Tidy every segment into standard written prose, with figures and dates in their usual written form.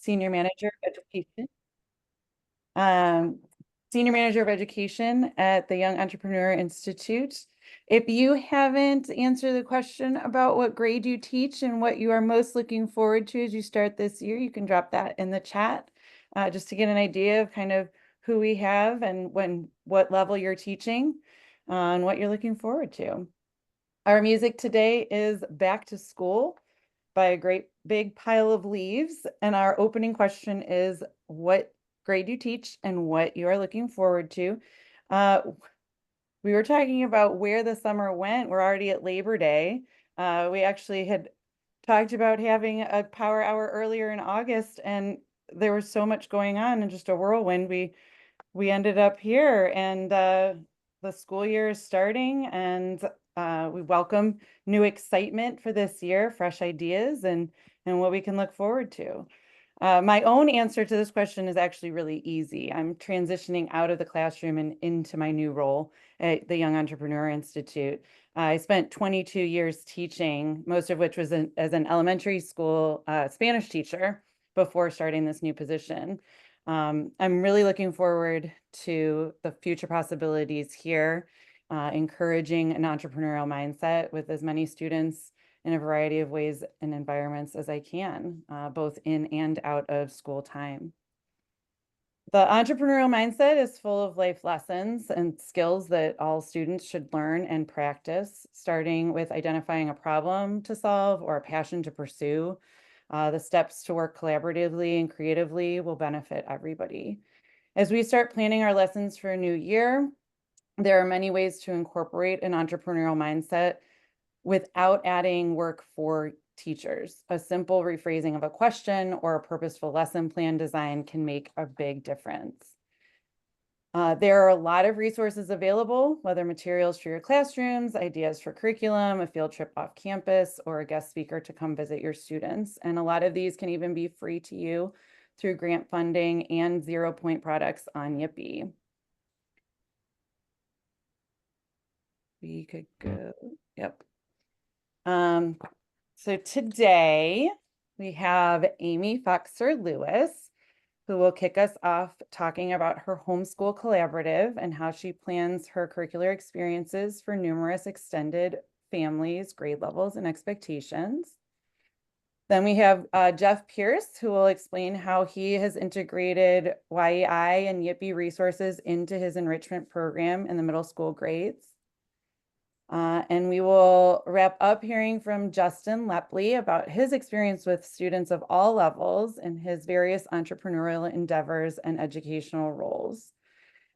Senior Manager of Education. Um, Senior Manager of Education at the Young Entrepreneur Institute. If you haven't answered the question about what grade you teach and what you are most looking forward to as you start this year, you can drop that in the chat just to get an idea of kind of who we have and what level you're teaching and what you're looking forward to. Our music today is Back to School by a great big pile of leaves. And our opening question is what grade you teach and what you are looking forward to. We were talking about where the summer went. We're already at Labor Day. We actually had talked about having a power hour earlier in August, and there was so much going on and just a whirlwind. We ended up here, and the school year is starting, and we welcome new excitement for this year, fresh ideas, and what we can look forward to. My own answer to this question is actually really easy. I'm transitioning out of the classroom and into my new role at the Young Entrepreneur Institute. I spent 22 years teaching, most of which was as an elementary school Spanish teacher before starting this new position. I'm really looking forward to the future possibilities here, encouraging an entrepreneurial mindset with as many students in a variety of ways and environments as I can, both in and out of school time. The entrepreneurial mindset is full of life lessons and skills that all students should learn and practice, starting with identifying a problem to solve or a passion to pursue. The steps to work collaboratively and creatively will benefit everybody. As we start planning our lessons for a new year, there are many ways to incorporate an entrepreneurial mindset without adding work for teachers. A simple rephrasing of a question or a purposeful lesson plan design can make a big difference. There are a lot of resources available, whether materials for your classrooms, ideas for curriculum, a field trip off campus, or a guest speaker to come visit your students. And a lot of these can even be free to you through grant funding and 0-point products on Yippee. We could go, yep. So today we have Amy Foxer-Lewis, who will kick us off talking about her homeschool collaborative and how she plans her curricular experiences for numerous extended families, grade levels, and expectations. Then we have Jeff Pierce, who will explain how he has integrated YEI and Yippee resources into his enrichment program in the middle school grades. And we will wrap up hearing from Justin Lepley about his experience with students of all levels in his various entrepreneurial endeavors and educational roles.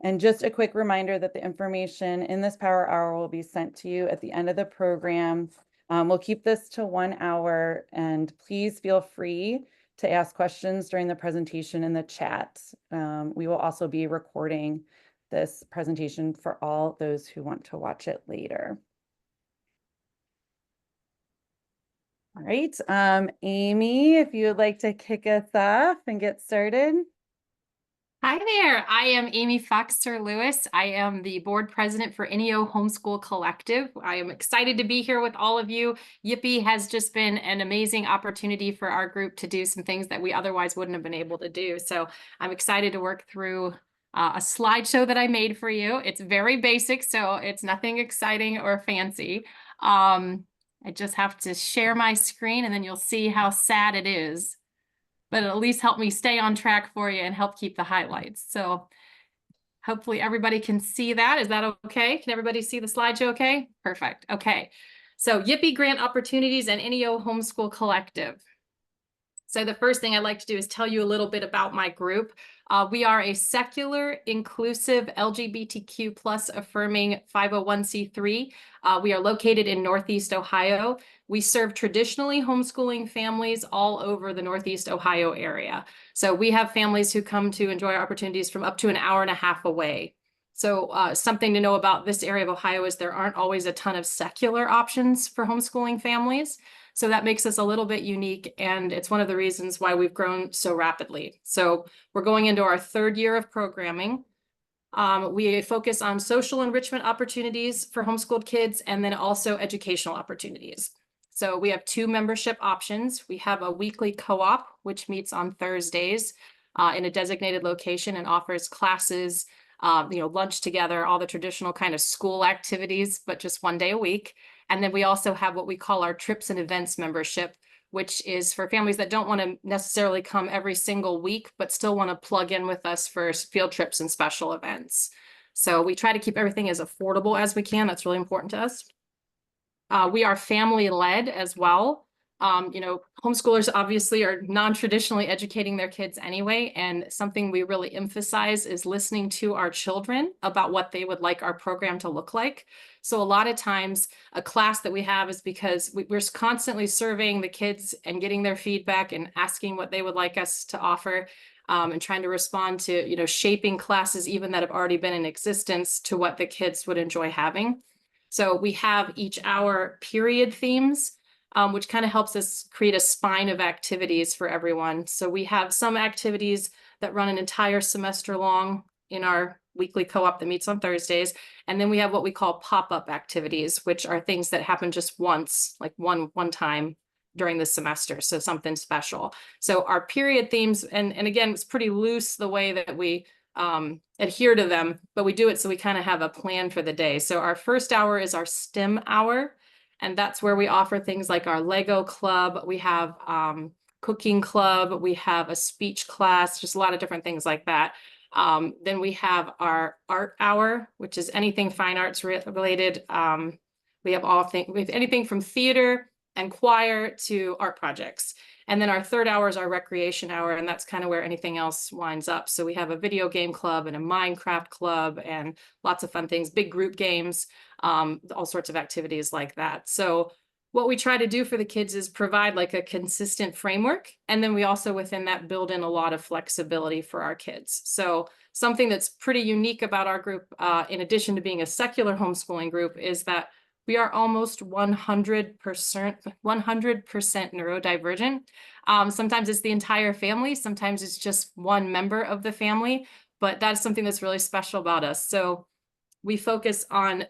And just a quick reminder that the information in this Power Hour will be sent to you at the end of the program. We'll keep this to 1 hour, and please feel free to ask questions during the presentation in the chat. We will also be recording this presentation for all those who want to watch it later. All right, Amy, if you would like to kick us off and get started. Hi there, I am Amy Foxer-Lewis. I am the board president for NEO Homeschool Collective. I am excited to be here with all of you. Yippee has just been an amazing opportunity for our group to do some things that we otherwise wouldn't have been able to do. So I'm excited to work through a slideshow that I made for you. It's very basic, so it's nothing exciting or fancy. I just have to share my screen and then you'll see how sad it is. But it'll at least help me stay on track for you and help keep the highlights. So hopefully everybody can see that. Is that okay? Can everybody see the slideshow okay? Perfect. Okay. So Yippee Grant Opportunities and NEO Homeschool Collective. So the first thing I'd like to do is tell you a little bit about my group. We are a secular, inclusive, LGBTQ plus affirming 501c3. We are located in Northeast Ohio. We serve traditionally homeschooling families all over the Northeast Ohio area. So we have families who come to enjoy opportunities from up to an hour and a half away. So something to know about this area of Ohio is there aren't always a ton of secular options for homeschooling families. So that makes us a little bit unique, and it's one of the reasons why we've grown so rapidly. So we're going into our 3rd year of programming. We focus on social enrichment opportunities for homeschooled kids and then also educational opportunities. So we have 2 membership options. We have a weekly co-op, which meets on Thursdays in a designated location and offers classes, lunch together, all the traditional kind of school activities, but just 1 day a week. And then we also have what we call our trips and events membership, which is for families that don't want to necessarily come every single week, but still want to plug in with us for field trips and special events. So we try to keep everything as affordable as we can. That's really important to us. We are family led as well. Homeschoolers obviously are non-traditionally educating their kids anyway, and something we really emphasize is listening to our children about what they would like our program to look like. So a lot of times a class that we have is because we're constantly surveying the kids and getting their feedback and asking what they would like us to offer, and trying to respond to, shaping classes even that have already been in existence to what the kids would enjoy having. So we have each hour period themes, which kind of helps us create a spine of activities for everyone. So we have some activities that run an entire semester long in our weekly co-op that meets on Thursdays. And then we have what we call pop-up activities, which are things that happen just once, like one time during the semester. So something special. So our period themes, and again, it's pretty loose the way that we adhere to them, but we do it so we kind of have a plan for the day. So our first hour is our STEM hour, and that's where we offer things like our Lego club. We have cooking club. We have a speech class, just a lot of different things like that. Then we have our art hour, which is anything fine arts related. We have anything from theater and choir to art projects. And then our third hour is our recreation hour, and that's kind of where anything else winds up. So we have a video game club and a Minecraft club and lots of fun things, big group games, all sorts of activities like that. So what we try to do for the kids is provide like a consistent framework. And then we also within that build in a lot of flexibility for our kids. So something that's pretty unique about our group, in addition to being a secular homeschooling group, is that we are almost 100% neurodivergent. Sometimes it's the entire family. Sometimes it's just one member of the family, but that's something that's really special about us. So we focus on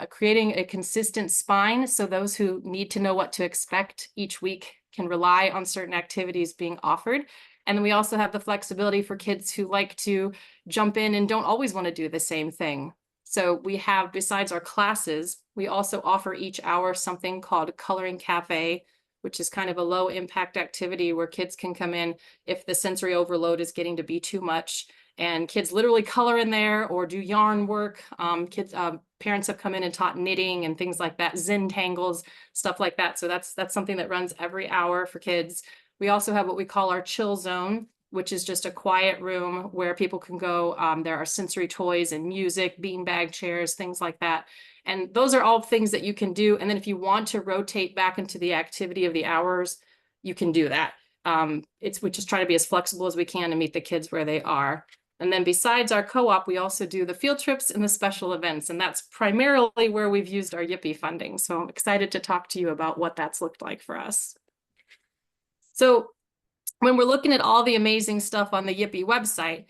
creating a consistent spine, so those who need to know what to expect each week can rely on certain activities being offered. And then we also have the flexibility for kids who like to jump in and don't always want to do the same thing. So we have, besides our classes, we also offer each hour something called Coloring Cafe, which is kind of a low impact activity where kids can come in if the sensory overload is getting to be too much. And kids literally color in there or do yarn work. Parents have come in and taught knitting and things like that, Zentangles, stuff like that. So that's something that runs every hour for kids. We also have what we call our chill zone, which is just a quiet room where people can go. There are sensory toys and music, beanbag chairs, things like that. And those are all things that you can do. And then if you want to rotate back into the activity of the hours, you can do that. We just try to be as flexible as we can to meet the kids where they are. And then besides our co-op, we also do the field trips and the special events. And that's primarily where we've used our Yippee funding. So I'm excited to talk to you about what that's looked like for us. So when we're looking at all the amazing stuff on the Yippee website,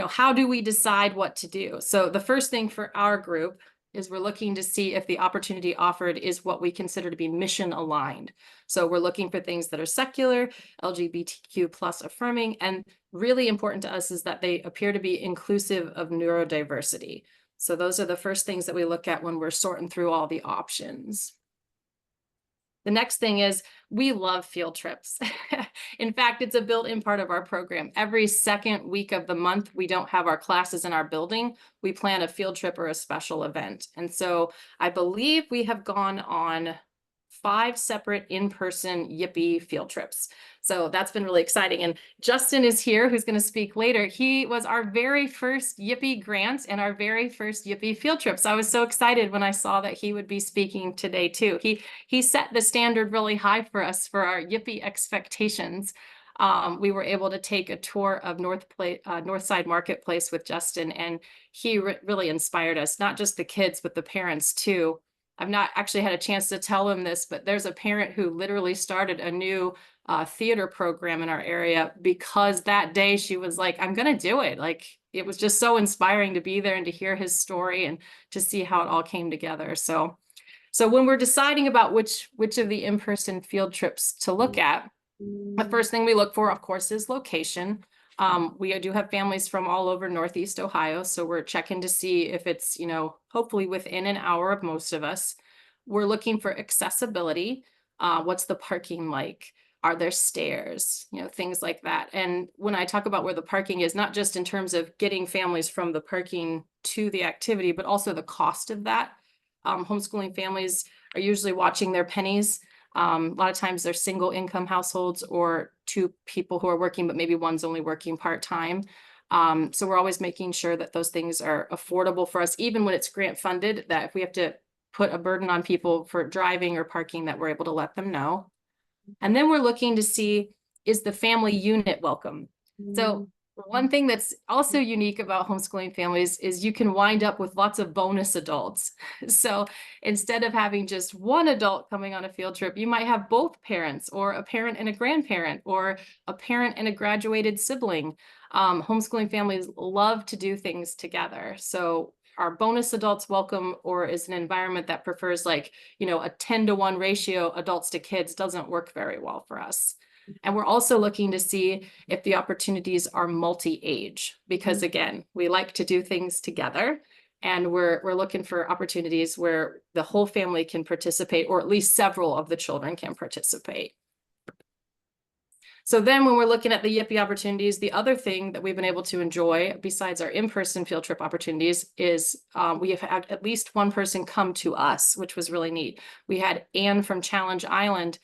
how do we decide what to do? So the first thing for our group is we're looking to see if the opportunity offered is what we consider to be mission aligned. So we're looking for things that are secular, LGBTQ plus affirming, and really important to us is that they appear to be inclusive of neurodiversity. So those are the first things that we look at when we're sorting through all the options. The next thing is we love field trips. In fact, it's a built-in part of our program. Every second week of the month, we don't have our classes in our building. We plan a field trip or a special event. And so I believe we have gone on 5 separate in-person Yippee field trips. So that's been really exciting. And Justin is here, who's going to speak later. He was our very first Yippee grant and our very first Yippee field trip. So I was so excited when I saw that he would be speaking today too. He set the standard really high for us for our Yippee expectations. We were able to take a tour of Northside Marketplace with Justin, and he really inspired us, not just the kids, but the parents too. I've not actually had a chance to tell him this, but there's a parent who literally started a new theater program in our area because that day she was like, I'm going to do it. Like, it was just so inspiring to be there and to hear his story and to see how it all came together. So So when we're deciding about which of the in-person field trips to look at, the first thing we look for, of course, is location. We do have families from all over Northeast Ohio, so we're checking to see if it's, you know, hopefully within an hour of most of us. We're looking for accessibility. What's the parking like? Are there stairs? You know, things like that. And when I talk about where the parking is, not just in terms of getting families from the parking to the activity, but also the cost of that. Homeschooling families are usually watching their pennies. A lot of times they're single income households or two people who are working, but maybe one's only working part-time. So we're always making sure that those things are affordable for us, even when it's grant funded, that if we have to put a burden on people for driving or parking, that we're able to let them know. And then we're looking to see, is the family unit welcome? So one thing that's also unique about homeschooling families is you can wind up with lots of bonus adults. So instead of having just one adult coming on a field trip, you might have both parents, or a parent and a grandparent, or a parent and a graduated sibling. Homeschooling families love to do things together. So are bonus adults welcome, or is an environment that prefers, like, you know, a 10-to-1 ratio adults to kids doesn't work very well for us. And we're also looking to see if the opportunities are multi-age, because again, we like to do things together, and we're looking for opportunities where the whole family can participate, or at least several of the children can participate. So then when we're looking at the Yippee opportunities, the other thing that we've been able to enjoy besides our in-person field trip opportunities is we have had at least one person come to us, which was really neat. We had Anne from Challenge Island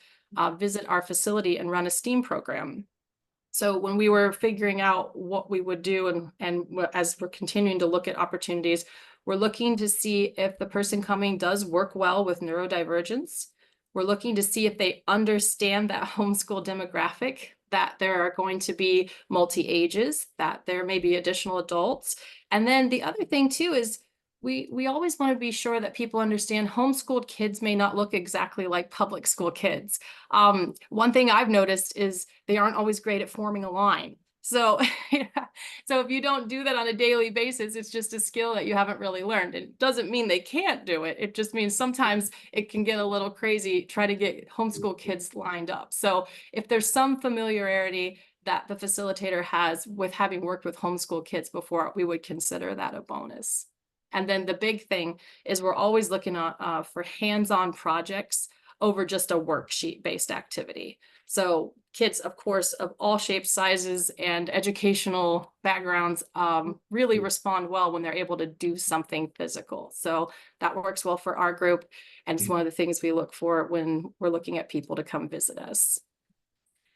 visit our facility and run a STEAM program. So when we were figuring out what we would do, and as we're continuing to look at opportunities, we're looking to see if the person coming does work well with neurodivergence. We're looking to see if they understand that homeschool demographic, that there are going to be multi-ages, that there may be additional adults. And then the other thing too is we always want to be sure that people understand homeschooled kids may not look exactly like public school kids. One thing I've noticed is they aren't always great at forming a line. So, so if you don't do that on a daily basis, it's just a skill that you haven't really learned. It doesn't mean they can't do it. It just means sometimes it can get a little crazy trying to get homeschool kids lined up. So if there's some familiarity that the facilitator has with having worked with homeschool kids before, we would consider that a bonus. And then the big thing is we're always looking for hands-on projects over just a worksheet-based activity. So kids, of course, of all shapes, sizes, and educational backgrounds really respond well when they're able to do something physical. So that works well for our group. And it's one of the things we look for when we're looking at people to come visit us.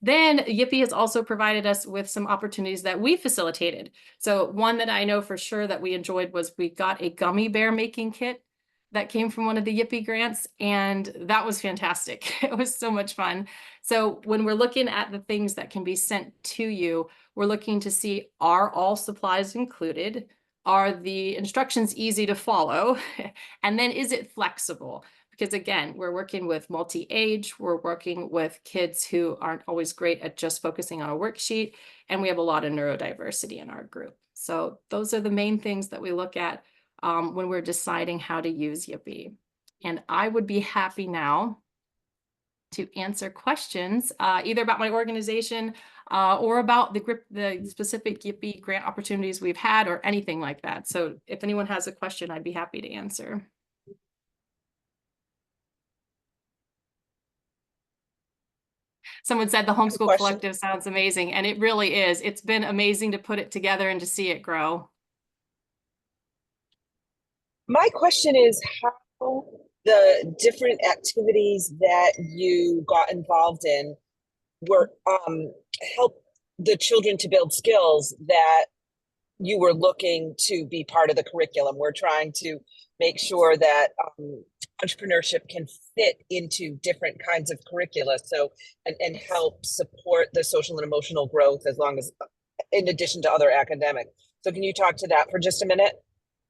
Then Yippee has also provided us with some opportunities that we facilitated. So one that I know for sure that we enjoyed was we got a gummy bear making kit that came from one of the Yippee grants, and that was fantastic. It was so much fun. So when we're looking at the things that can be sent to you, we're looking to see, are all supplies included? Are the instructions easy to follow? And then is it flexible? Because again, we're working with multi-age, we're working with kids who aren't always great at just focusing on a worksheet, and we have a lot of neurodiversity in our group. So those are the main things that we look at when we're deciding how to use Yippee. And I would be happy now to answer questions either about my organization or about the specific Yippee grant opportunities we've had, or anything like that. So if anyone has a question, I'd be happy to answer. Someone said the Homeschool Collective sounds amazing, and it really is. It's been amazing to put it together and to see it grow. My question is how the different activities that you got involved in were help the children to build skills that you were looking to be part of the curriculum. We're trying to make sure that entrepreneurship can fit into different kinds of curricula, so and help support the social and emotional growth, as long as in addition to other academic. So can you talk to that for just a minute?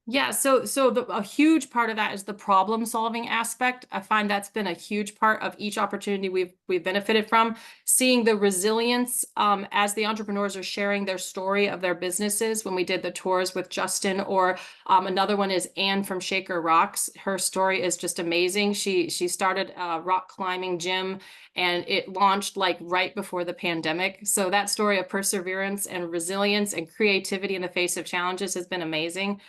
Yeah, so a huge part of that is the problem solving aspect. I find that's been a huge part of each opportunity we've benefited from. Seeing the resilience as the entrepreneurs are sharing their story of their businesses. When we did the tours with Justin, or another one is Anne from Shaker Rocks. Her story is just amazing. She started a rock climbing gym, and it launched like right before the pandemic. So that story of perseverance and resilience and creativity in the face of challenges has been amazing.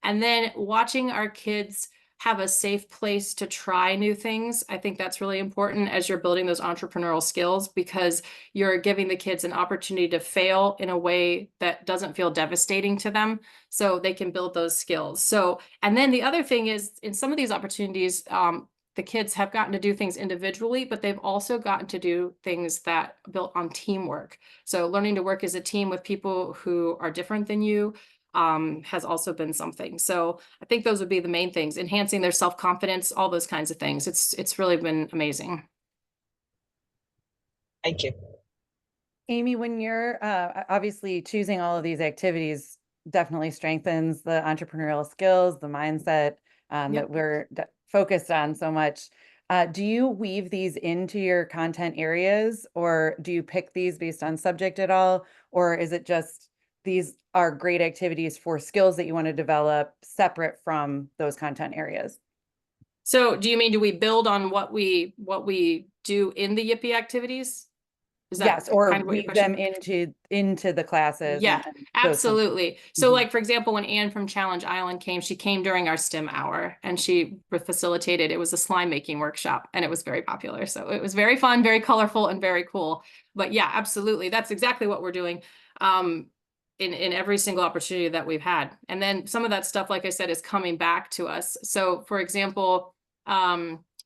And then watching our kids have a safe place to try new things. I think that's really important as you're building those entrepreneurial skills, because you're giving the kids an opportunity to fail in a way that doesn't feel devastating to them, so they can build those skills. So, and then the other thing is, in some of these opportunities, the kids have gotten to do things individually, but they've also gotten to do things that built on teamwork. So learning to work as a team with people who are different than you, has also been something. So I think those would be the main things: enhancing their self-confidence, all those kinds of things. It's really been amazing. Thank you. Amy, when you're obviously choosing all of these activities definitely strengthens the entrepreneurial skills, the mindset Yep. that we're focused on so much. Do you weave these into your content areas, or do you pick these based on subject at all? Or is it just these are great activities for skills that you want to develop separate from those content areas? So do you mean, do we build on what we do in the Yippee activities? Is that Yes, or kind of what your weave them question? into the classes Yeah, and those kinds of absolutely. So Mhm. like, for example, when Anne from Challenge Island came, she came during our STEM hour, and she facilitated, it was a slime making workshop, and it was very popular. So it was very fun, very colorful, and very cool. But yeah, absolutely. That's exactly what we're doing in every single opportunity that we've had. And then some of that stuff, like I said, is coming back to us. So for example,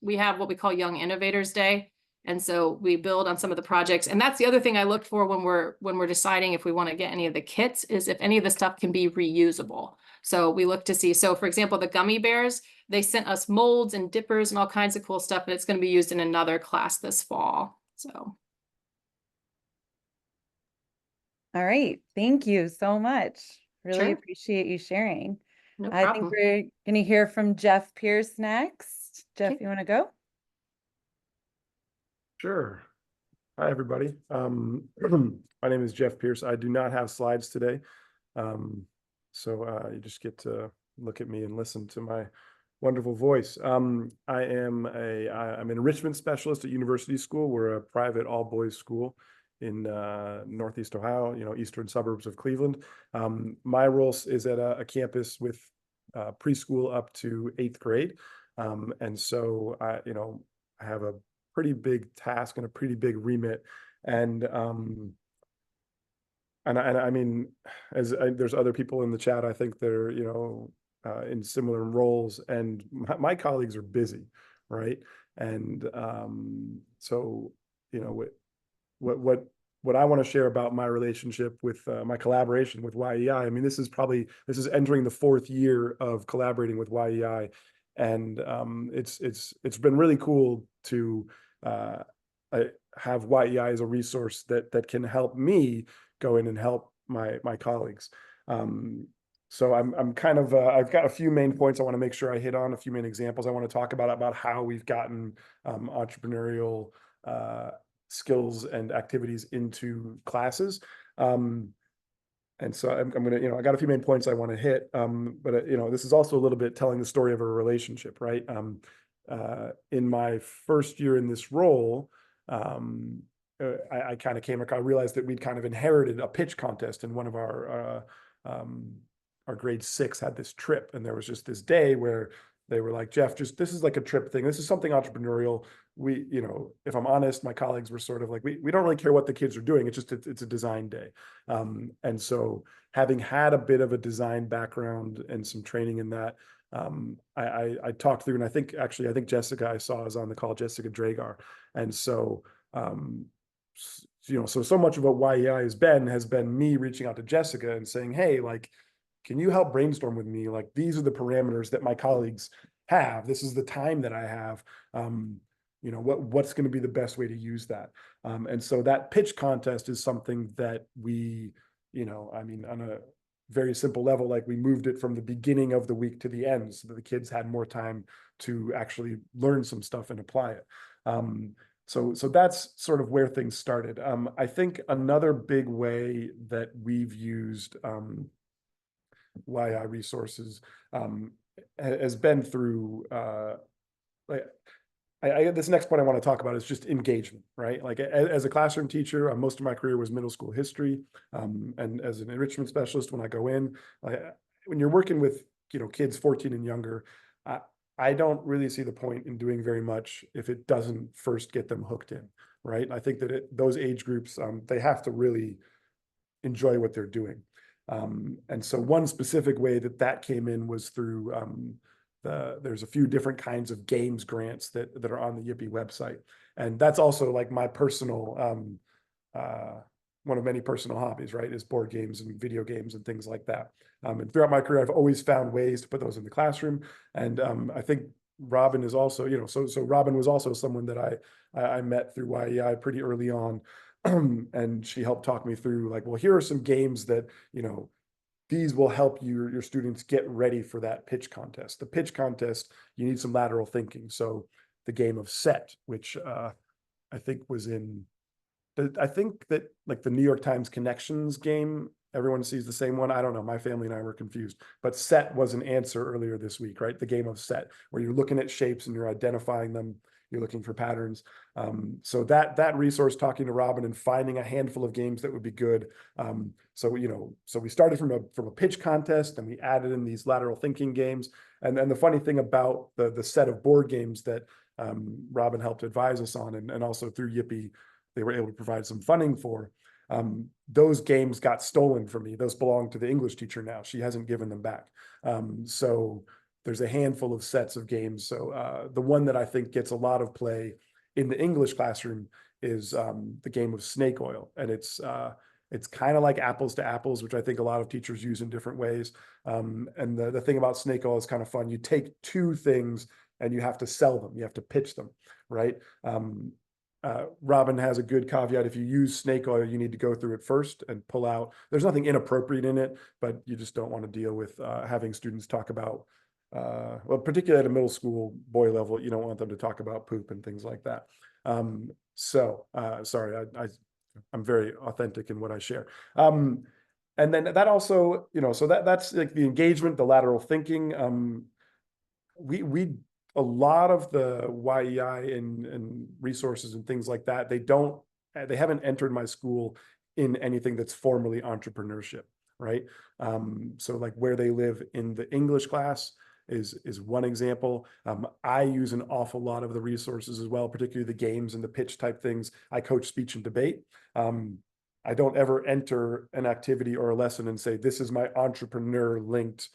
we have what we call Young Innovators Day. And so we build on some of the projects. And that's the other thing I look for when we're deciding if we want to get any of the kits, is if any of the stuff can be reusable. So we look to see, so for example, the gummy bears, they sent us molds and dippers and all kinds of cool stuff, and it's going to be used in another class this fall. So. All right. Thank you so much. Really Sure. appreciate you sharing. No I think problem. we're going to hear from Jeff Pierce next. Jeff, Okay. you want to go? Sure. Hi, everybody. My name is Jeff Pierce. I do not have slides today. So you just get to look at me and listen to my wonderful voice. I'm an enrichment specialist at University School. We're a private all-boys school in Northeast Ohio, eastern suburbs of Cleveland. My role is at a campus with preschool up to 8th grade. And so I have a pretty big task and a pretty big remit. And I mean, there's other people in the chat, I think they're, in similar roles, and my colleagues are busy, right? And so, what I want to share about my relationship with my collaboration with YEI. I mean, this is entering the 4th year of collaborating with YEI, and it's been really cool to have YEI as a resource that can help me go in and help my colleagues. So I'm kind of I've got a few main points I want to make sure I hit on, a few main examples I want to talk about how we've gotten entrepreneurial skills and activities into classes. And so I'm gonna, I got a few main points I want to hit. But this is also a little bit telling the story of a relationship, right? In my first year in this role, I kind of I realized that we'd kind of inherited a pitch contest, in one of our grade 6 had this trip, and there was just this day where they were like, Jeff, this is like a trip thing. This is something entrepreneurial. We, if I'm honest, my colleagues were sort of like, we don't really care what the kids are doing. It's a design day. And so having had a bit of a design background and some training in that, I talked through, and I think Jessica I saw is on the call, Jessica Dragar. And so, so much of what YEI has been me reaching out to Jessica and saying, hey, like, can you help brainstorm with me? Like, these are the parameters that my colleagues have. This is the time that I have. What's going to be the best way to use that? And so that pitch contest is something that we, very simple level, like we moved it from the beginning of the week to the end so that the kids had more time to actually learn some stuff and apply it. So that's sort of where things started. I think another big way that we've used YI resources has been through like this next point I want to talk about is just engagement, right? Like as a classroom teacher, most of my career was middle school history, and as an enrichment specialist, when I go in, when you're working with kids 14 and younger, I don't really see the point in doing very much if it doesn't first get them hooked in, right? I think that those age groups, they have to really enjoy what they're doing. And so one specific way that came in was through there's a few different kinds of games grants that are on the Yippee website. And that's also like my personal, one of many personal hobbies, right, is board games and video games and things like that. And throughout my career, I've always found ways to put those in the classroom. And I think Robin is also, so Robin was also someone that I met through YEI pretty early on. And she helped talk me through like, well, here are some games that, these will help your students get ready for that pitch contest. The pitch contest, you need some lateral thinking. So the game of set, which I think was I think that like the New York Times Connections game, everyone sees the same one. I don't know. My family and I were confused, but set was an answer earlier this week, right? The game of set, where you're looking at shapes and you're identifying them. You're looking for patterns. So that resource, talking to Robin and finding a handful of games that would be good. So we started from a pitch contest, and we added in these lateral thinking games. And the funny thing about the set of board games that Robin helped advise us on, and also through Yippee, they were able to provide some funding for. Those games got stolen from me. Those belong to the English teacher now. She hasn't given them back. So there's a handful of sets of games. So the one that I think gets a lot of play in the English classroom is the game of snake oil. And it's kind of like apples to apples, which I think a lot of teachers use in different ways. And the thing about snake oil is kind of fun. You take two things and you have to sell them. You have to pitch them, right? Robin has a good caveat. If you use snake oil, you need to go through it first and pull out. There's nothing inappropriate in it, but you just don't want to deal with having students talk about well, particularly at a middle school boy level, you don't want them to talk about poop and things like that. Sorry, I'm very authentic in what I share. And then that also, so that's like the engagement, the lateral thinking. We a lot of the YEI and resources and things like that, they haven't entered my school in anything that's formally entrepreneurship, right? So like where they live in the English class is one example. I use an awful lot of the resources as well, particularly the games and the pitch type things. I coach speech and debate. I don't ever enter an activity or a lesson and say, this is my entrepreneur linked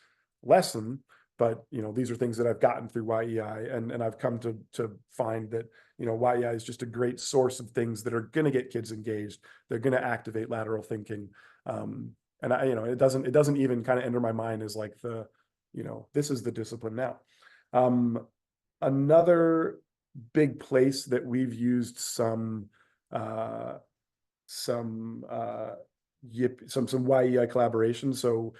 lesson. But, these are things that I've gotten through YEI, and I've come to find that, YEI is just a great source of things that are going to get kids engaged. They're going to activate lateral thinking. And it doesn't even kind of enter my mind as like this is the discipline now. Another big place that we've used some YEI collaboration. So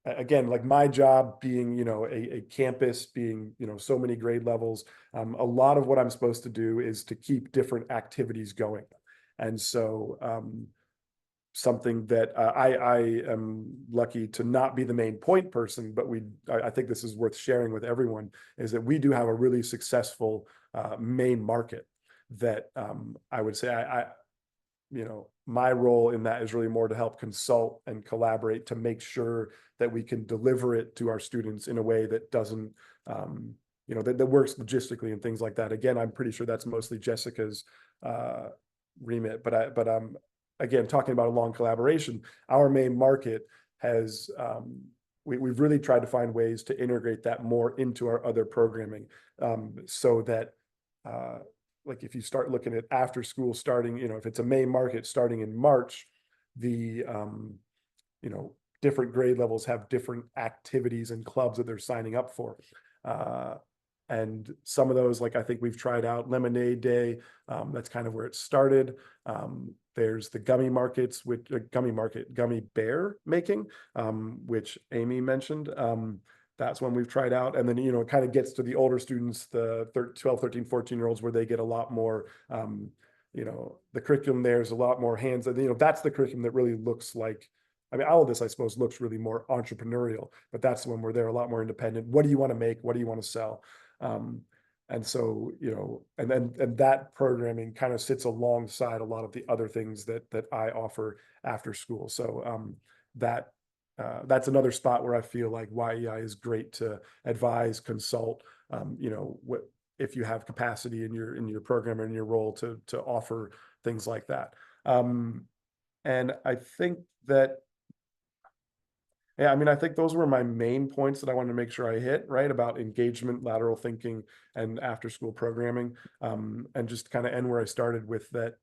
again, like my job being, a campus being, so many grade levels, a lot of what I'm supposed to do is to keep different activities going. And so something that I am lucky to not be the main point person, but I think this is worth sharing with everyone, is that we do have a really successful main market that I would say my role in that is really more to help consult and collaborate to make sure that we can deliver it to our students in a way that doesn't, that works logistically and things like that. Again, I'm pretty sure that's mostly Jessica's remit, but again, talking about a long collaboration, our main market has, we've really tried to find ways to integrate that more into our other programming, so that, like if you start looking at after school starting, if it's a main market starting in March, the, different grade levels have different activities and clubs that they're signing up for. And some of those, like I think we've tried out Lemonade Day. That's kind of where it started. There's the gummy markets, which gummy bear making, which Amy mentioned. That's one we've tried out. And then, you know, it kind of gets to the older students, the 12, 13, 14-year-olds, where they get a lot more, you know, the curriculum there's a lot more hands. And, you know, that's the curriculum that really looks like, I mean, all of this, I suppose, looks really more entrepreneurial, but that's when we're there a lot more independent. What do you want to make? What do you want to sell? And so, you know, and that programming kind of sits alongside a lot of the other things that I offer after school. So that's another spot where I feel like YEI is great to advise, consult, you know, if you have capacity in your program or in your role to offer things like that. And I think that, yeah, I mean, I think those were my main points that I wanted to make sure I hit, right? About engagement, lateral thinking, and after school programming. And just kind of end where I started with that,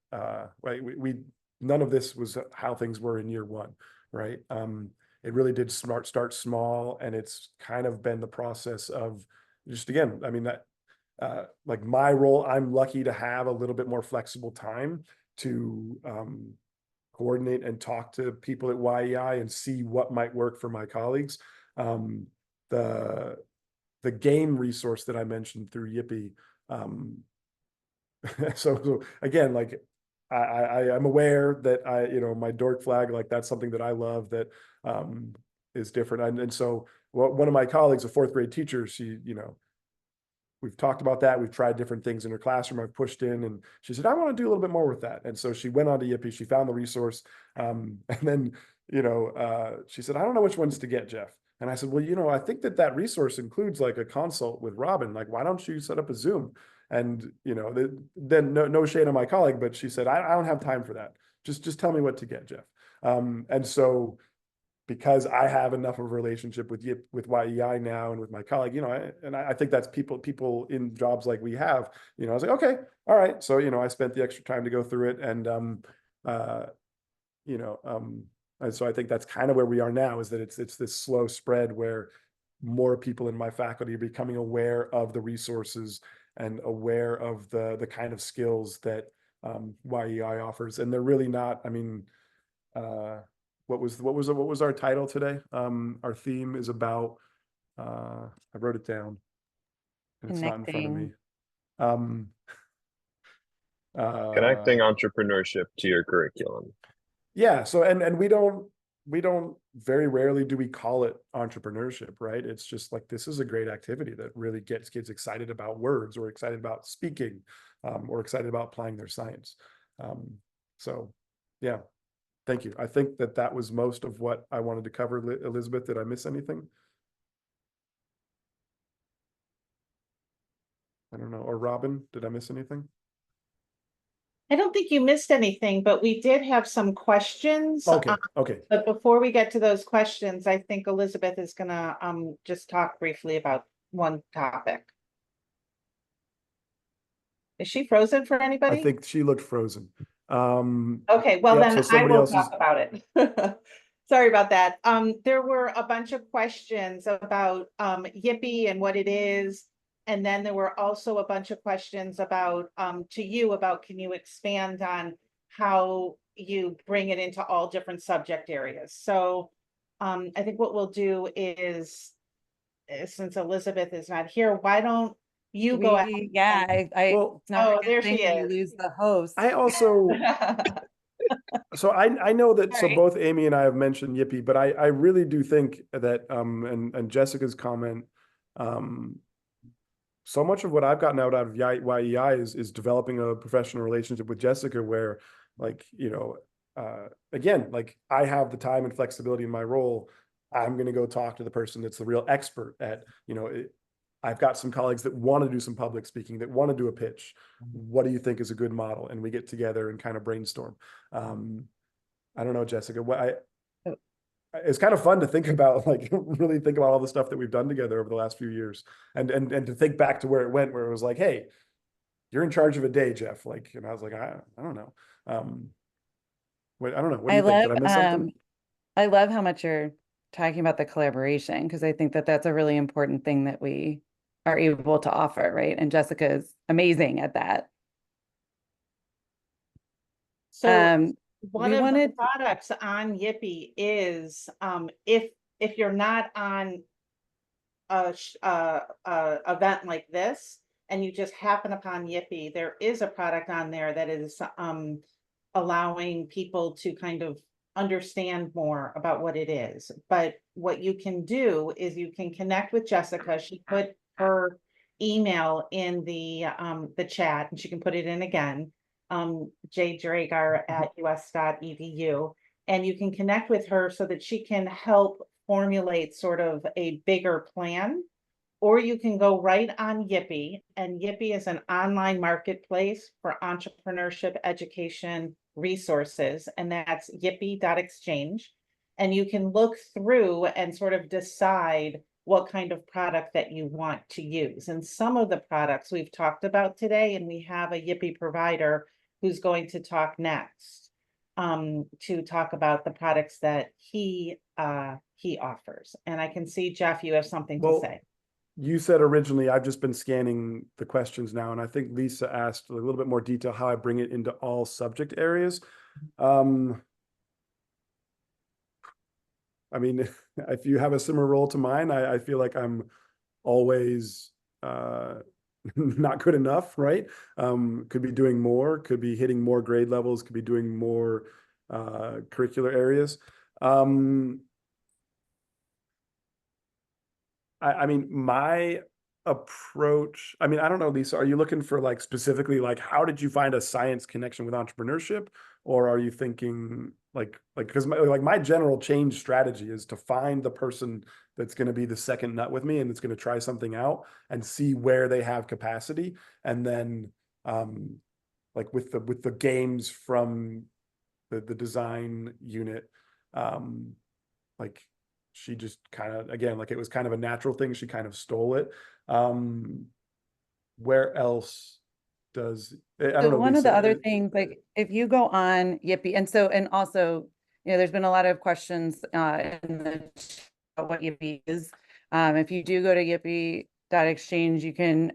right? We none of this was how things were in year one, right? It really did start small, and it's kind of been the process of just, again, I mean, that like my role, I'm lucky to have a little bit more flexible time to coordinate and talk to people at YEI and see what might work for my colleagues. The game resource that I mentioned through Yippee. So again, like I'm aware that you know, my dork flag, like that's something that I love that is different. And so one of my colleagues, a fourth grade teacher, she, you know, we've talked about that. We've tried different things in her classroom. I've pushed in, and she said, I want to do a little bit more with that. And so she went on to Yippee, she found the resource. And then, you know, she said, I don't know which ones to get, Jeff. And I said, well, you know, I think that resource includes like a consult with Robin. Like, why don't you set up a Zoom? And, you know, then no shade on my colleague, but she said, I don't have time for that. Just tell me what to get, Jeff. And so, because I have enough of a relationship with YEI now and with my colleague, you know, I think that's people in jobs like we have, you know, I was like, okay, all right. So, you know, I spent the extra time to go through it. And, you know, and so I think that's kind of where we are now, is that it's this slow spread where more people in my faculty are becoming aware of the resources and aware of the kind of skills that YEI offers. And they're really not, I mean, what was our title today? Our theme is about, I wrote it down and it's not in front of me. Connecting entrepreneurship to your curriculum. Yeah. So, and we don't very rarely do we call it entrepreneurship, right? It's just like, this is a great activity that really gets kids excited about words, or excited about speaking, or excited about applying their science. So yeah. Thank you. I think that was most of what I wanted to cover. Elizabeth, did I miss anything? I don't know. Or Robin, did I miss anything? I don't think you missed anything, but we did have some questions. Okay. Okay. But before we get to those questions, I think Elizabeth is gonna just talk briefly about one topic. Is she frozen for anybody? I think she looked frozen. Okay, well yep, then so I will else talk about it. Sorry about that. There were a bunch of questions about Yippee and what it is. And then there were also a bunch of questions about to you about, can you expand on how you bring it into all different subject areas? So I think what we'll do is, since Elizabeth is not here, why don't you go ahead? Yeah, Well, it's not oh, a good there thing she when you is. lose the host. I also, so I know that, so Sorry. both Amy and I have mentioned Yippee, but I really do think that, and Jessica's comment, so much of what I've gotten out of YEI is developing a professional relationship with Jessica, where, like, you know, again, like, I have the time and flexibility in my role. I'm going to go talk to the person that's the real expert at, you know, I've got some colleagues that want to do some public speaking, that want to do a pitch. What do you think is a good model? And we get together and kind of brainstorm. I don't know, Jessica, it's kind of fun to think about, like, really think about all the stuff that we've done together over the last few years, and to think back to where it went, where it was like, hey, you're in charge of a day, Jeff. Like, and I was like, I don't know. I don't know. What do you think? Did I miss something? I love how much you're talking about the collaboration, because I think that's a really important thing that we are able to offer, right? And Jessica is amazing at that. So One We of wanted- the products on Yippee is, if you're not on a event like this and you just happen upon Yippee, there is a product on there that is allowing people to kind of understand more about what it is. But what you can do is you can connect with Jessica. She put her email in the chat, and she can put it in again, jdragar@us.edu, and you can connect with her so that she can help formulate sort of a bigger plan. Or you can go right on Yippee, and Yippee is an online marketplace for entrepreneurship education resources, and that's yippee.exchange. And you can look through and sort of decide what kind of product that you want to use. And some of the products we've talked about today, and we have a Yippee provider who's going to talk next, to talk about the products that he offers. And I can see, Jeff, you have something to say. You said originally, I've just been scanning the questions now, and I think Lisa asked a little bit more detail how I bring it into all subject areas. I mean, if you have a similar role to mine, I feel like I'm always not good enough, right? Could be doing more, could be hitting more grade levels, could be doing more curricular areas. I mean, my approach, I mean, I don't know, Lisa, are you looking for like specifically like how did you find a science connection with entrepreneurship? Or are you thinking because my general change strategy is to find the person that's going to be the second nut with me and that's going to try something out and see where they have capacity. And then like with the games from the design unit, like she just kind of, again, like it was kind of a natural thing. She kind of stole it. Where else does, I don't know, one Lisa, of the other things, like if you go on Yippee, and also, there's been a lot of questions in the chat about what Yippee is. If you do go to yippee.exchange, you can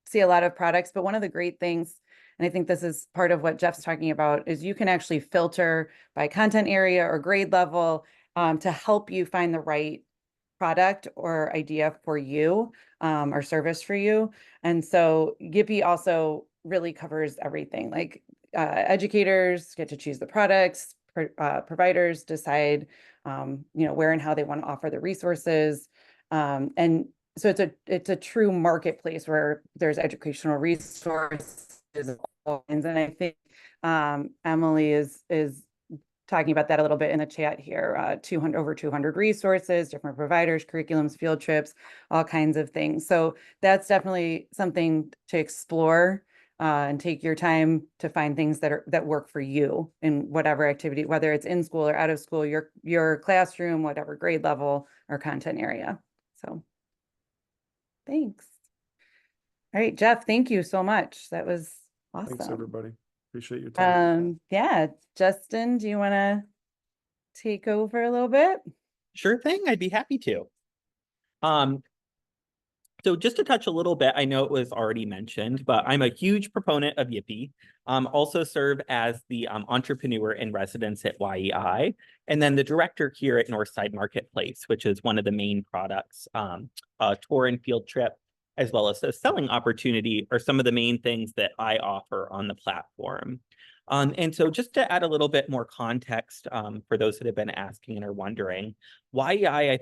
see a lot of products, but one of the great things, and I think this is part of what Jeff's talking about, is you can actually filter by content area or grade level to help you find the right product or idea for you, or service for you. And so Yippee also really covers everything. Like educators get to choose the products, providers decide, where and how they want to offer the resources. And so it's a true marketplace where there's educational resources. And I think Emily is talking about that a little bit in the chat here. Over 200 resources, different providers, curriculums, field trips, all kinds of things. So that's definitely something to explore and take your time to find things that work for you in whatever activity, whether it's in school or out of school, your classroom, whatever grade level or content area. So thanks. All right, Jeff, thank you so much. That was awesome. Thanks, everybody. Appreciate your time. Yeah, Justin, do you want to take over a little bit? Sure thing, I'd be happy to. So just to touch a little bit, I know it was already mentioned, but I'm a huge proponent of Yippee. Also serve as the entrepreneur in residence at YEI, and then the director here at Northside Marketplace, which is one of the main products. A tour and field trip, as well as a selling opportunity, are some of the main things that I offer on the platform. And so just to add a little bit more context for those that have been asking and are wondering, YEI,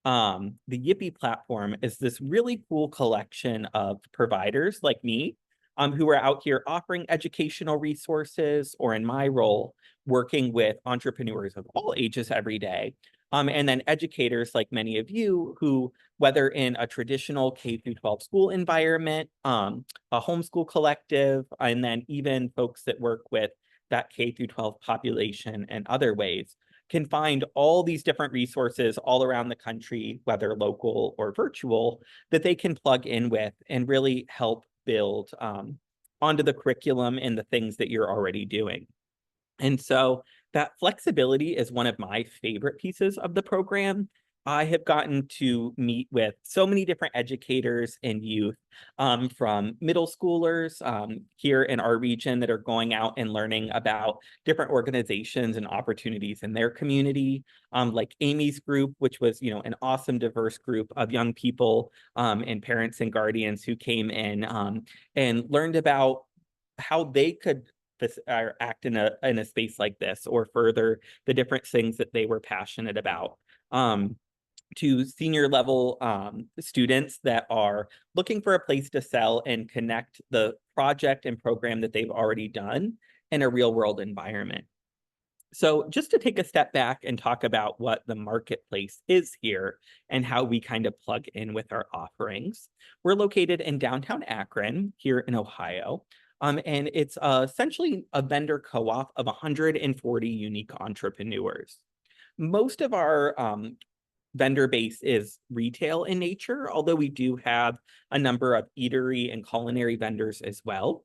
the Yippee platform is this really cool collection of providers like me, who are out here offering educational resources, or in my role, working with entrepreneurs of all ages every day. And then educators like many of you who, whether in a traditional K-12 school environment, a homeschool collective, and then even folks that work with that K-12 population and other ways, can find all these different resources all around the country, whether local or virtual, that they can plug in with and really help build onto the curriculum and the things that you're already doing. And so that flexibility is one of my favorite pieces of the program. I have gotten to meet with so many different educators and youth, from middle schoolers here in our region that are going out and learning about different organizations and opportunities in their community, like Amy's group, which was, an awesome, diverse group of young people and parents and guardians who came in and learned about how they could act in a space like this, or further the different things that they were passionate about. To senior level students that are looking for a place to sell and connect the project and program that they've already done in a real world environment. So just to take a step back and talk about what the marketplace is here and how we kind of plug in with our offerings. We're located in downtown Akron here in Ohio. And it's essentially a vendor co-op of 140 unique entrepreneurs. Most of our vendor base is retail in nature, although we do have a number of eatery and culinary vendors as well.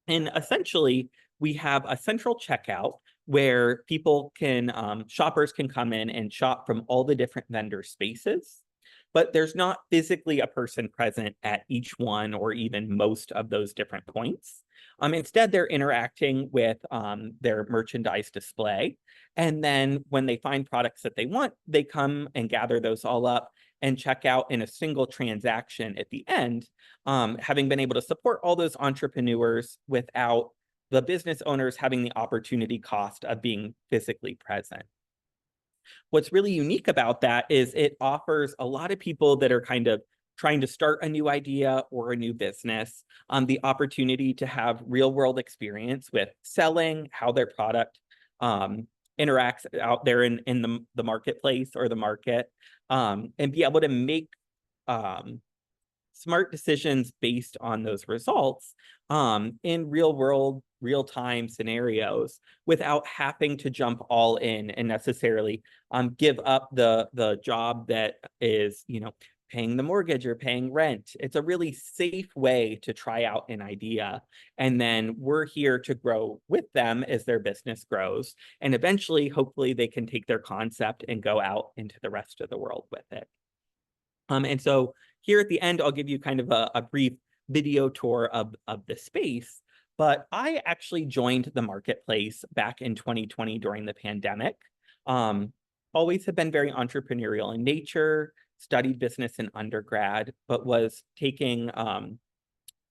And essentially, we have a central checkout where people can, shoppers can come in and shop from all the different vendor spaces, but there's not physically a person present at each one or even most of those different points. Instead, they're interacting with their merchandise display. And then when they find products that they want, they come and gather those all up and check out in a single transaction at the end, having been able to support all those entrepreneurs without the business owners having the opportunity cost of being physically present. What's really unique about that is it offers a lot of people that are kind of trying to start a new idea or a new business the opportunity to have real world experience with selling, how their product interacts out there in the marketplace or the market, and be able to make smart decisions based on those results in real world, real time scenarios without having to jump all in and necessarily give up the job that is, paying the mortgage or paying rent. It's a really safe way to try out an idea. And then we're here to grow with them as their business grows. And eventually, hopefully, they can take their concept and go out into the rest of the world with it. And so here at the end, I'll give you kind of a brief video tour of the space. But I actually joined the marketplace back in 2020 during the pandemic. Always have been very entrepreneurial in nature, studied business in undergrad, but was taking,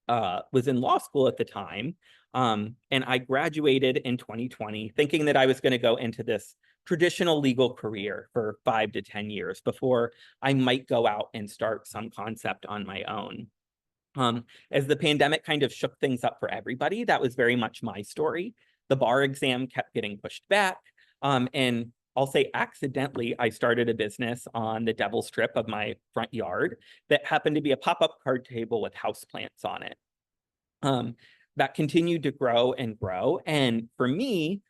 was in law school at the time. And I graduated in 2020 thinking that I was going to go into this traditional legal career for 5 to 10 years before I might go out and start some concept on my own. As the pandemic kind of shook things up for everybody, that was very much my story. The bar exam kept getting pushed back. And I'll say accidentally, I started a business on the Devil's Strip of my front yard that happened to be a pop-up card table with houseplants on it. That continued to grow and grow. And for me,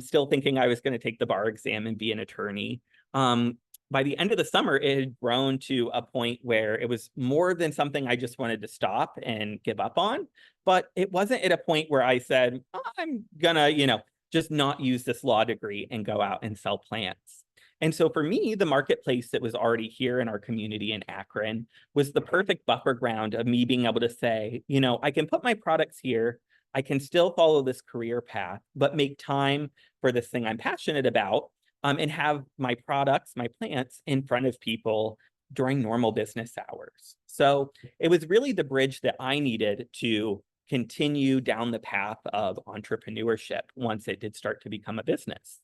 still thinking I was going to take the bar exam and be an attorney. By the end of the summer, it had grown to a point where it was more than something I just wanted to stop and give up on. But it wasn't at a point where I said, I'm gonna, just not use this law degree and go out and sell plants. And so for me, the marketplace that was already here in our community in Akron was the perfect buffer ground of me being able to say, I can put my products here. I can still follow this career path, but make time for this thing I'm passionate about, and have my products, my plants in front of people during normal business hours. So it was really the bridge that I needed to continue down the path of entrepreneurship once it did start to become a business.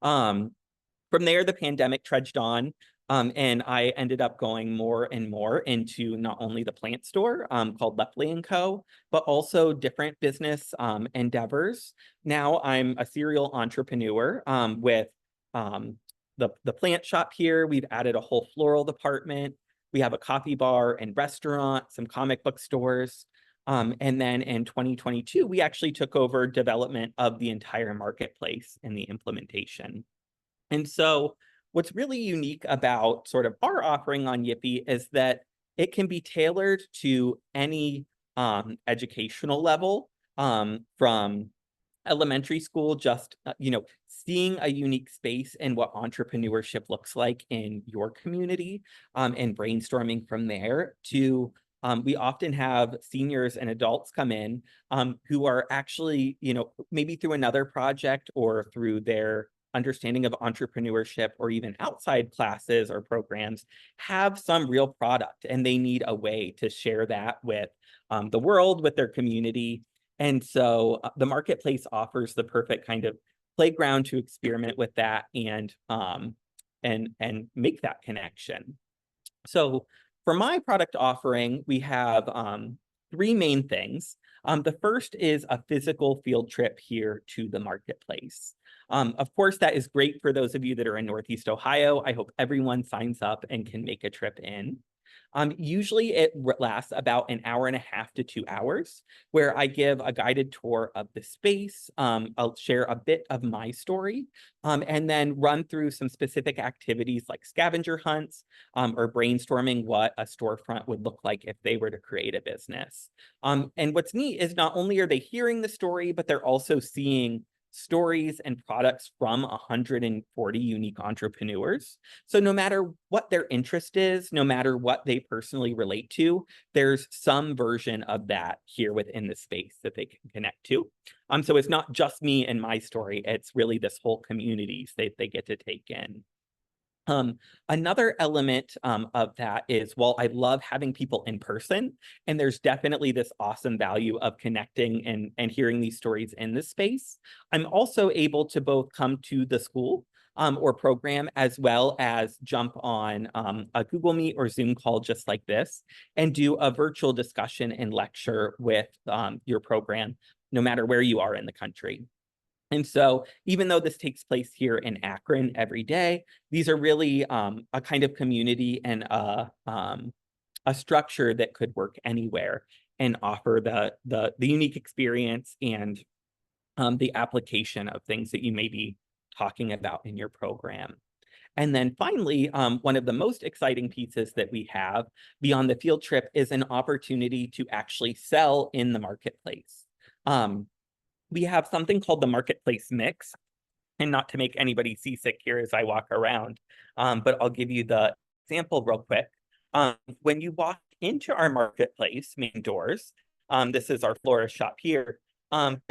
From there, the pandemic trudged on, and I ended up going more and more into not only the plant store called Lepley & Co., but also different business endeavors. Now I'm a serial entrepreneur with the plant shop here. We've added a whole floral department. We have a coffee bar and restaurant, some comic book stores. And then in 2022, we actually took over development of the entire marketplace and the implementation. And so what's really unique about sort of our offering on Yippee is that it can be tailored to any educational level, from elementary school, just, seeing a unique space and what entrepreneurship looks like in your community, and brainstorming from there to, we often have seniors and adults come in, who are actually, maybe through another project or through their understanding of entrepreneurship or even outside classes or programs, have some real product and they need a way to share that with the world, with their community. And so the marketplace offers the perfect kind of playground to experiment with that and make that connection. So for my product offering, we have 3 main things. The first is a physical field trip here to the marketplace. Of course, that is great for those of you that are in Northeast Ohio. I hope everyone signs up and can make a trip in. Usually it lasts about an hour and a half to 2 hours, where I give a guided tour of the space. I'll share a bit of my story, and then run through some specific activities like scavenger hunts, or brainstorming what a storefront would look like if they were to create a business. And what's neat is not only are they hearing the story, but they're also seeing stories and products from 140 unique entrepreneurs. So no matter what their interest is, no matter what they personally relate to, there's some version of that here within the space that they can connect to. So it's not just me and my story, it's really this whole community that they get to take in. Another element of that is, while I love having people in person, and there's definitely this awesome value of connecting and hearing these stories in this space, I'm also able to both come to the school or program, as well as jump on a Google Meet or Zoom call just like this, and do a virtual discussion and lecture with your program, no matter where you are in the country. And so even though this takes place here in Akron every day, these are really a kind of community and a structure that could work anywhere and offer the unique experience and the application of things that you may be talking about in your program. And then finally, one of the most exciting pieces that we have beyond the field trip is an opportunity to actually sell in the marketplace. We have something called the marketplace mix, and not to make anybody seasick here as I walk around, but I'll give you the example real quick. When you walk into our marketplace main doors, this is our florist shop here,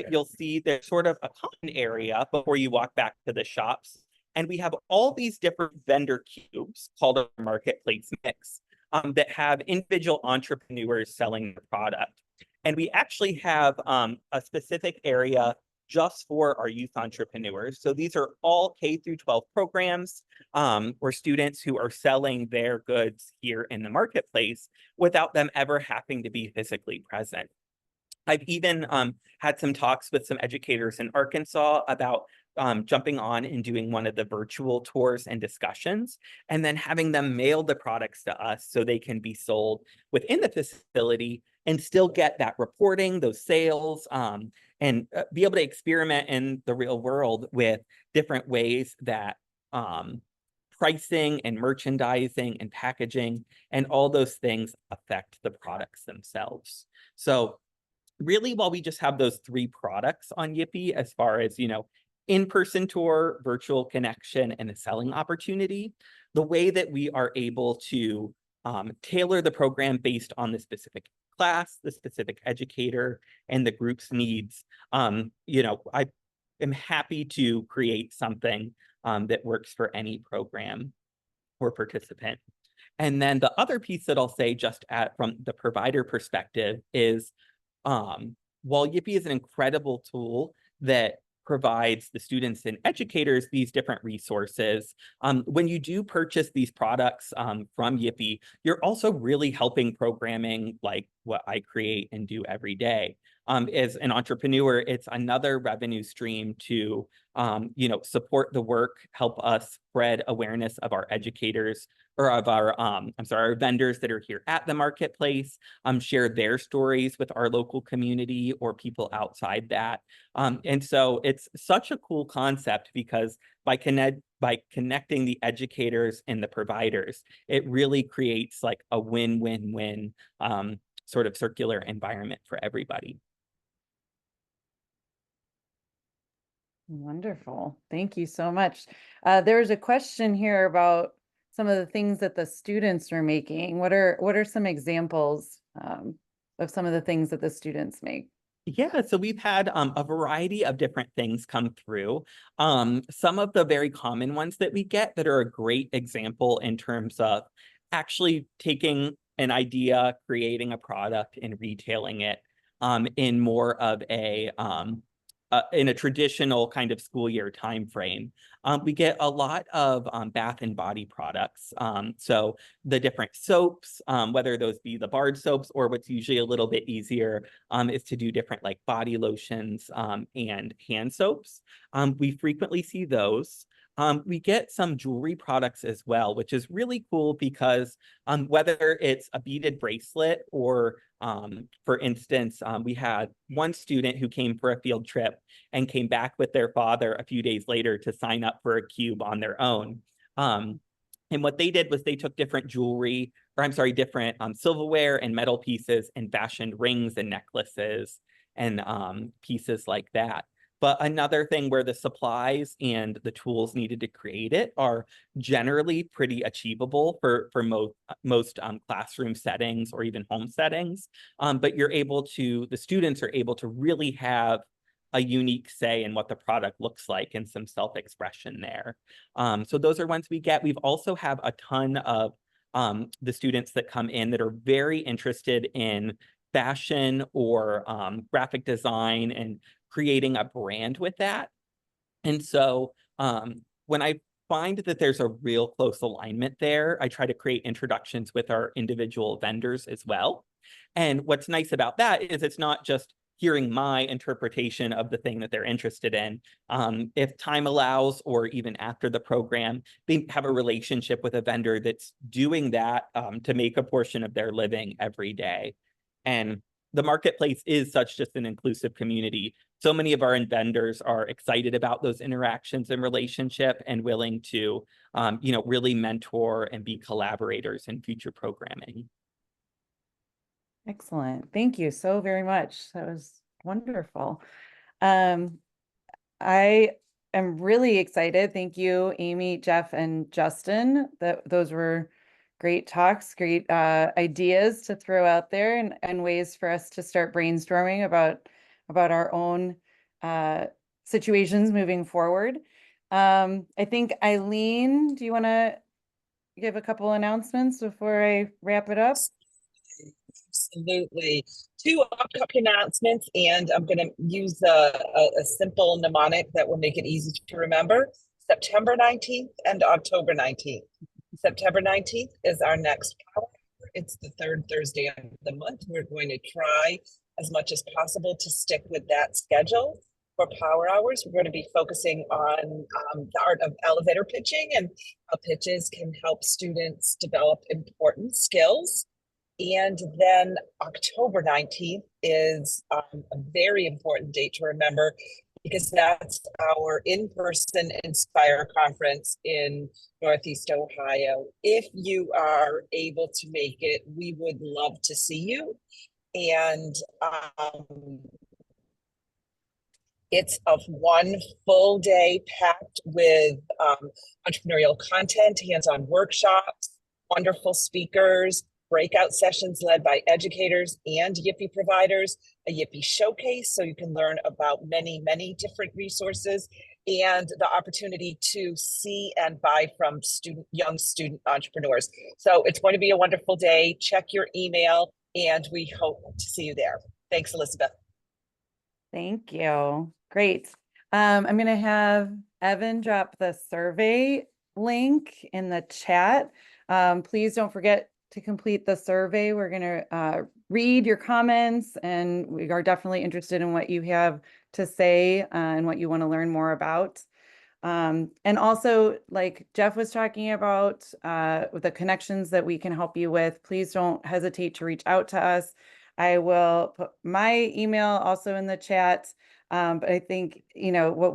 you'll see there's sort of a common area before you walk back to the shops. And we have all these different vendor cubes called a marketplace mix that have individual entrepreneurs selling the product. And we actually have a specific area just for our youth entrepreneurs. So these are all K through 12 programs or students who are selling their goods here in the marketplace without them ever having to be physically present. I've even had some talks with some educators in Arkansas about jumping on and doing one of the virtual tours and discussions, and then having them mail the products to us so they can be sold within the facility and still get that reporting, those sales, and be able to experiment in the real world with different ways that pricing and merchandising and packaging and all those things affect the products themselves. So really, while we just have those 3 products on Yippee, as far as, in-person tour, virtual connection, and a selling opportunity, the way that we are able to tailor the program based on the specific class, the specific educator, and the group's needs, I am happy to create something that works for any program or participant. And then the other piece that I'll say just from the provider perspective is, while Yippee is an incredible tool that provides the students and educators these different resources, when you do purchase these products from Yippee, you're also really helping programming like what I create and do every day. As an entrepreneur, it's another revenue stream to support the work, help us spread awareness of our educators or of our our vendors that are here at the marketplace, share their stories with our local community or people outside that. And so it's such a cool concept because by connecting the educators and the providers, it really creates like a win-win-win sort of circular environment for everybody. Wonderful. Thank you so much. There's a question here about some of the things that the students are making. What are some examples of some of the things that the students make? Yeah, so we've had a variety of different things come through. Some of the very common ones that we get that are a great example in terms of actually taking an idea, creating a product, and retailing it in more of in a traditional kind of school year time frame. We get a lot of bath and body products. So the different soaps, whether those be the barred soaps or what's usually a little bit easier is to do different like body lotions and hand soaps. We frequently see those. We get some jewelry products as well, which is really cool because whether it's a beaded bracelet or for instance, we had one student who came for a field trip and came back with their father a few days later to sign up for a cube on their own. And what they did was they took different jewelry, or I'm sorry, different silverware and metal pieces and fashioned rings and necklaces and pieces like that. But another thing where the supplies and the tools needed to create it are generally pretty achievable for most classroom settings or even home settings. But the students are able to really have a unique say in what the product looks like and some self-expression there. So those are ones we get. We've also have a ton of the students that come in that are very interested in fashion or graphic design and creating a brand with that. And so when I find that there's a real close alignment there, I try to create introductions with our individual vendors as well. And what's nice about that is it's not just hearing my interpretation of the thing that they're interested in. If time allows, or even after the program, they have a relationship with a vendor that's doing that to make a portion of their living every day. And the marketplace is such just an inclusive community. So many of our vendors are excited about those interactions and relationship and willing to, really mentor and be collaborators in future programming. Excellent. Thank you so very much. That was wonderful. I am really excited. Thank you, Amy, Jeff, and Justin. Those were great talks, great ideas to throw out there and ways for us to start brainstorming about our own situations moving forward. I think Eileen, do you want to give a couple announcements before I wrap it up? Absolutely. Two upcoming announcements, and I'm going to use a simple mnemonic that will make it easy to remember. September 19th and October 19th. September 19th is our next power. It's the third Thursday of the month. We're going to try as much as possible to stick with that schedule for power hours. We're going to be focusing on the art of elevator pitching and how pitches can help students develop important skills. And then October 19th is a very important date to remember because that's our in-person Inspire conference in Northeast Ohio. If you are able to make it, we would love to see you. And it's of one full day packed with entrepreneurial content, hands-on workshops, wonderful speakers, breakout sessions led by educators and Yippee providers, a Yippee showcase so you can learn about many, many different resources, and the opportunity to see and buy from young student entrepreneurs. So it's going to be a wonderful day. Check your email, and we hope to see you there. Thanks, Elizabeth. Thank you. Great. I'm going to have Evan drop the survey link in the chat. Please don't forget to complete the survey. We're going to read your comments, and we are definitely interested in what you have to say and what you want to learn more about. And also, like Jeff was talking about, with the connections that we can help you with, please don't hesitate to reach out to us. I will put my email also in the chat. But I think, what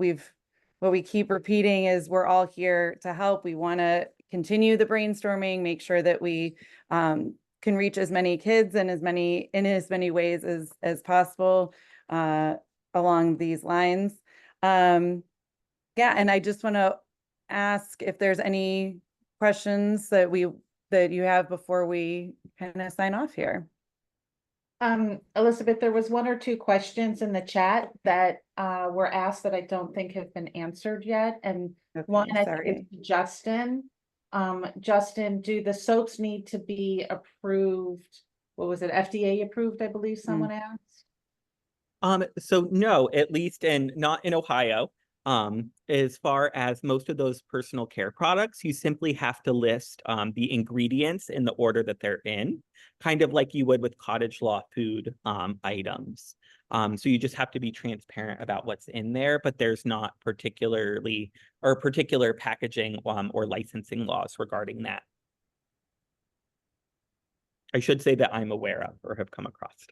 we keep repeating is we're all here to help. We want to continue the brainstorming, make sure that we can reach as many kids in as many ways as possible along these lines. Yeah, and I just want to ask if there's any questions that you have before we kind of sign off here. Elizabeth, there was one or two questions in the chat that were asked that I don't think have been answered yet. And one, I think, is Justin. Justin, do the soaps need to be approved? What was it? FDA approved, I believe someone asked. So no, at least not in Ohio. As far as most of those personal care products, you simply have to list the ingredients in the order that they're in, kind of like you would with cottage law food items. So you just have to be transparent about what's in there, but there's not particular packaging or licensing laws regarding that. I should say that I'm aware of or have come across.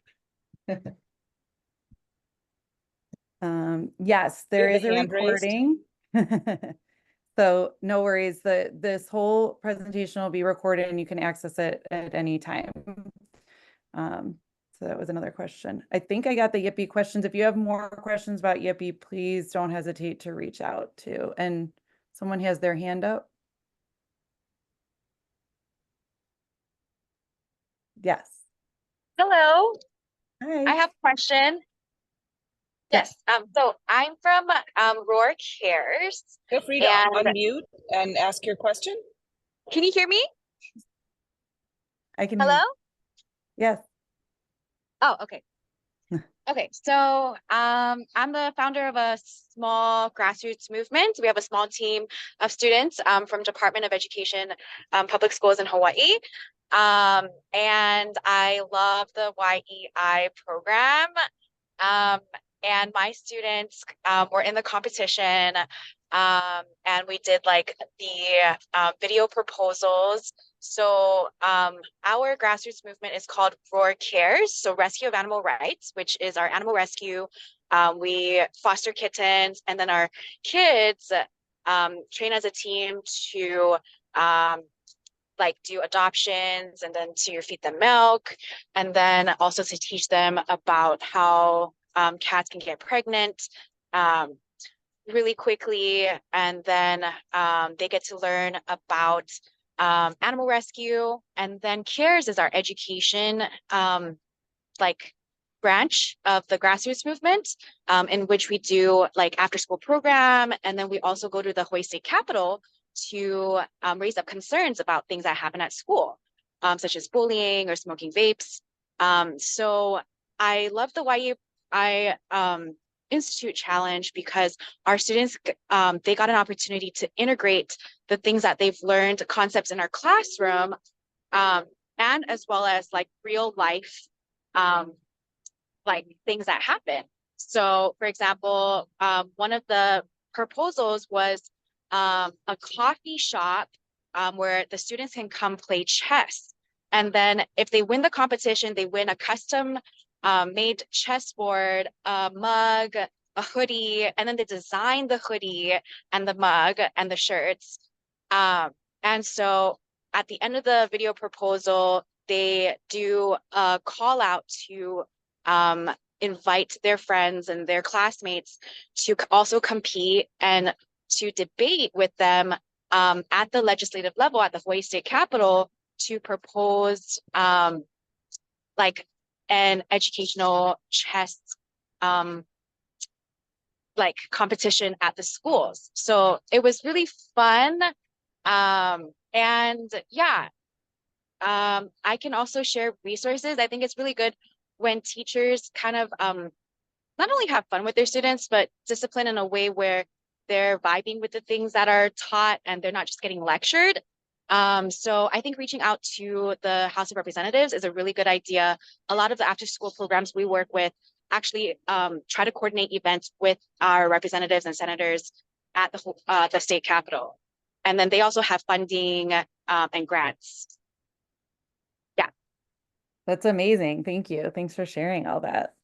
Yes, there is a recording. So no worries, this whole presentation will be recorded and you can access it at any time. So that was another question. I think I got the Yippee questions. If you have more questions about Yippee, please don't hesitate to reach out to. And someone has their hand up. Yes. Hello. Hi. I have a question. Yes. So I'm from Roar Cares. Feel free to unmute and ask your question. Can you hear me? I can Hello? hear. Yes. Oh, okay. Okay, so I'm the founder of a small grassroots movement. We have a small team of students from Department of Education, public schools in Hawaii. And I love the YEI program. And my students were in the competition, and we did like the video proposals. So our grassroots movement is called Roar Cares, so Rescue of Animal Rights, which is our animal rescue. We foster kittens, and then our kids train as a team to like do adoptions, and then to feed them milk, and then also to teach them about how cats can get pregnant really quickly, and then they get to learn about animal rescue. And then CARES is our education like branch of the grassroots movement, in which we do like after school program, and then we also go to the Hawaii State Capitol to raise up concerns about things that happen at school, such as bullying or smoking vapes. So I love the YEI Institute Challenge because our students, they got an opportunity to integrate the things that they've learned, concepts in our classroom, and as well as like real life, like things that happen. So for example, one of the proposals was a coffee shop where the students can come play chess. And then if they win the competition, they win a custom made chessboard, a mug, a hoodie, and then they design the hoodie and the mug and the shirts. And so at the end of the video proposal, they do a call out to invite their friends and their classmates to also compete and to debate with them at the legislative level at the Hawaii State Capitol to propose like an educational chess like competition at the schools. So it was really fun. And yeah, I can also share resources. I think it's really good when teachers kind of not only have fun with their students, but discipline in a way where they're vibing with the things that are taught and they're not just getting lectured. So I think reaching out to the House of Representatives is a really good idea. A lot of the after school programs we work with actually try to coordinate events with our representatives and senators at the state capitol. And then they also have funding and grants. Yeah. That's amazing. Thank you. Thanks for sharing all that.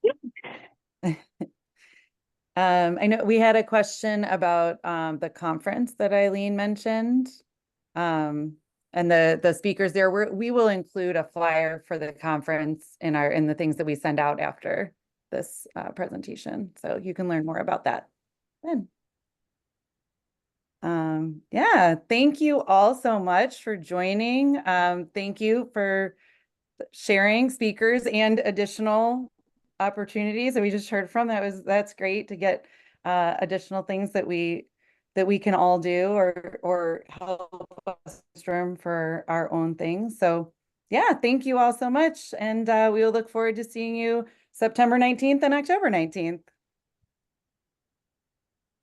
I know we had a question about the conference that Eileen mentioned. And the speakers there, we will include a flyer for the conference in the things that we send out after this presentation. So you can learn more about that then. Yeah, thank you all so much for joining. Thank you for sharing speakers and additional opportunities that we just heard from. That's great to get additional things that we can all do or help us room for our own things. So yeah, thank you all so much. And we will look forward to seeing you September 19th and October 19th.